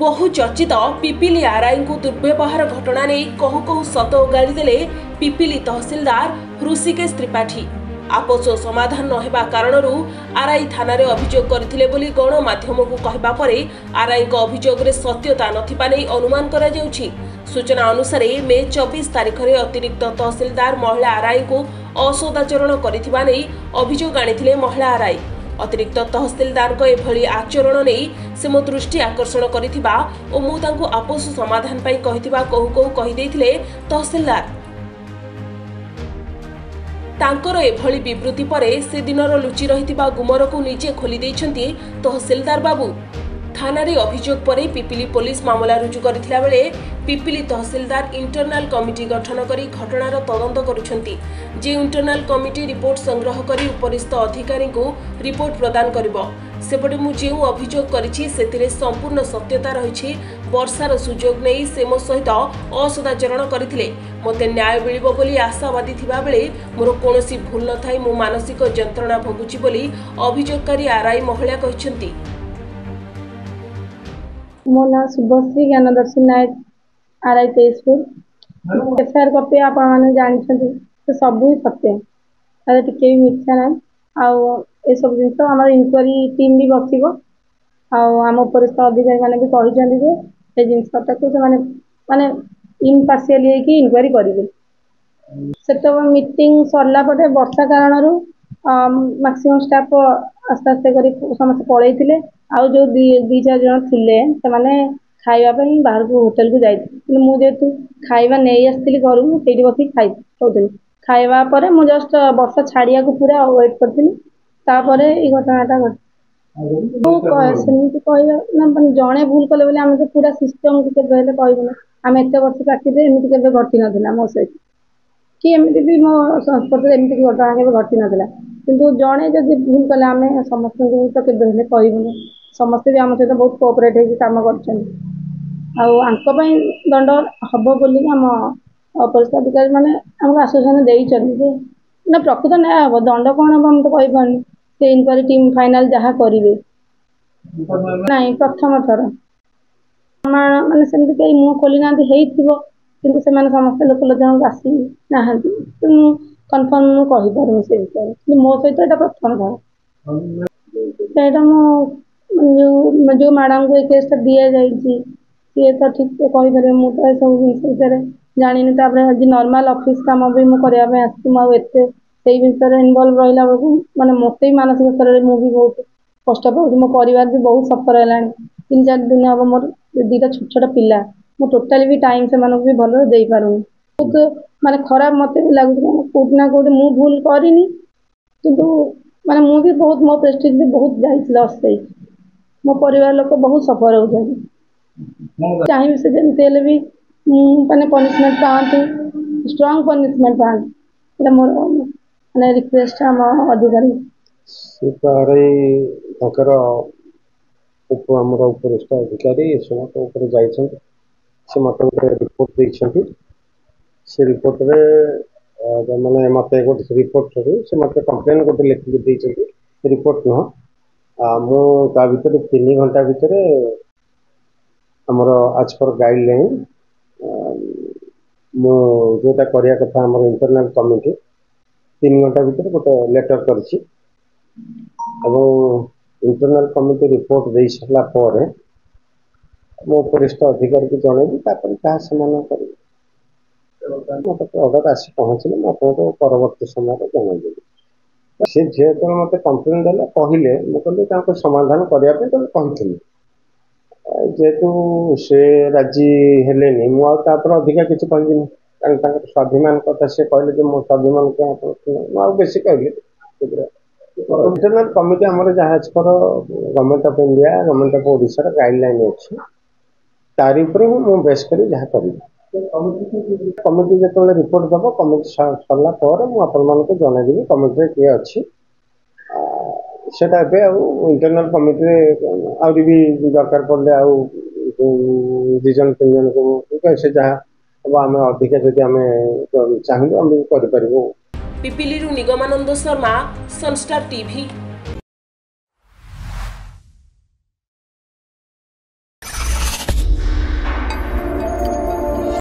बहु चर्चित पिपिली आरआई को दुर्व्यवहार घटना नहीं कहू कहू सत उगाड़ी देले पिपिली तहसीलदार ऋषिकेश त्रिपाठी। आपस समाधान नहेबा कारणरू आरआई थाना अभियोग करथिले बोली गणमाध्यम को कहबा परे आरआई को अभियोग रे सत्यता नथिबा नै अनुमान करा जाउछि। सूचना अनुसार मे 24 तारिख रे अतिरिक्त तहसीलदार महिला आरआई को असदाचरण करथिबा नै अभियोग आनिथिले महिला आरआई। अतिरिक्त तहसीलदार को एभली आचरण नहीं से मो दृष्टि आकर्षण करिथिबा ओ मु तांको आपस समाधान पई कहिथिबा कहू कहू कहि दैथिले तहसीलदार। तांकर एभली विवृत्ति परे से दिनर लुचि रहिथिबा गुमर को निजे खोली दैछंती तहसीलदार बाबू। थाना रे अभियोग परे पिपिली पुलिस मामला रुजु करथिला बेले पिपिली तहसीलदार इंटरनल कमिटी गठन करी घटनार तदंत करुछंती। जे इंटरनल कमिटी रिपोर्ट संग्रह करी उपरिस्थ अधिकारी को रिपोर्ट प्रदान करिवो। सेपटे मु जे अभियोग करिछि सेतिरे संपूर्ण सत्यता रहिछि। वर्षार सुजोग नै से मो सहित असदाचरण करथिले। मते न्याय मिलिबो बोली आशावादी थिबा बेले मोर कोनोसी भूल न थाई मु मानसिक यंत्रणा भोगुछि बोली अभियोगकारी आरआई महिला कहिसंती। मो ना शुभश्री ज्ञानदर्शी नायक आरआई तेजपुर। एफआईआर कॉपी आप जानते सब सत्य अरे टिके भी मिथ्या ना आउ सब जिन आम इनक्वारी टीम भी बस आम उपरिस्थ अधिकारी मैंने भी कहते जिनटा माने इम्पार्शियल इनक्वारी करेंगे। से मीटिंग सरला वर्षा कारण मैक्सिमम स्टाफ आस्ते आस्ते कर समस्त पलैते आउ जो दी चार जन थे खावाई बाहर को होटेल को जाइए मुझे खाଇବା नहीं आसती घर से बस खाई खावा पर मुझे जस्ट वर्षा छाड़िया को पूरा वेट करी ये घटनाटा घटी कह जड़े भूल कले बोले आम तो पूरा सिस्टम को कहूना आम एत वर्ष चाकरी एमती के घटी नाला मो सहित कि एमती भी मो संस्पर्श एमती घटना के घटी नाला किंतु जड़े जब भूल कले आम समस्त तो के कहूना समस्ते भी आम सहित बहुत कोअपरेट होम कर दंड हम बोली आम अपरिस्थ अधिकारी मैंने आमको आश्वासन देते ना प्रकृत न्याय हम दंड कौन हम हम तो कहीपर से इनक्वारी टीम फाइनाल जहाँ करेंगे ना प्रथम थर मानने से मुँह खोली ना कि समस्त लोकलोचन आसी ना तो कनफर्म कहीपर से विषय मो सहित यहाँ प्रथम थर जो जो मैडम को केसटा दि जाइए सी तो ठीक से कहीपर मुझे सब जिन जानी आज नॉर्मल ऑफिस काम भी मुझे आसते विषय इनवल्व रहा बेलू माने मत भी मानसिक स्तर में मुझे बहुत कष्ट पाऊँ मो परिवार भी बहुत सफर है 3-4 दिन हम मोर 2टा छोट छोट पिला मु टोटाली भी टाइम से भी भल दे पारूनी बहुत माने खराब मत भी लगुच कौट ना कौट मु भूल करनी किंतु माने मु भी बहुत मो प्रेस्टिज भी बहुत लॉस मो परिवार लोग बहुत सफर हो चाहिए से जमी भी माने पनिशमेंट पाते स्ट्रांग पनिशमेंट पाते मोर माने रिक्वेस्ट आम अधिकारी उपरिस्थ अधिकारी समस्त से मत रिपोर्ट देते से रिपोर्ट रे मैंने मत गोटे रिपोर्ट से मत कंप्लेन गोटे लिखिक देते रिपोर्ट नुह मुझा भर 3 घंटा भितर आमर आज पर गाइडलाइन जोटा करने कथा आम इंटरनल कमिटी 3 घंटा भितर गोटे लेटर कर इंटरनल कमिटी रिपोर्ट दे सारा पर मो उपरिस्थ अधिकारी को जनइबी मत ऑर्डर आसी पहुँचले मुझे परवर्त समय जनइबी सी जो मत कंप्लेन देला कहले मुझे समाधान करने कही जेहेतु से राजी हेले मुझे अधिका किसी कहनी कारण स्वाभिमान कथा से कहले मो स्वाभिमान क्या बेस कहली इंटरनल कमिटी आमर जहाँ पर government of India government of Odisha guideline अच्छी तारी मुझे बेस कर जहाँ करी कमिटी जो रिपोर्ट दब कमिटी सरला मुझे जनईदेवी कमिटी किए अच्छी सेटा इंटरनल कमिटी आहरी भी दरकार पड़े आउ 2 जन 3 जन को से जहाँ हम अधिका जब आम चाहिए आम कर पिपिली निगमानंद शर्मा सनस्टार टीवी।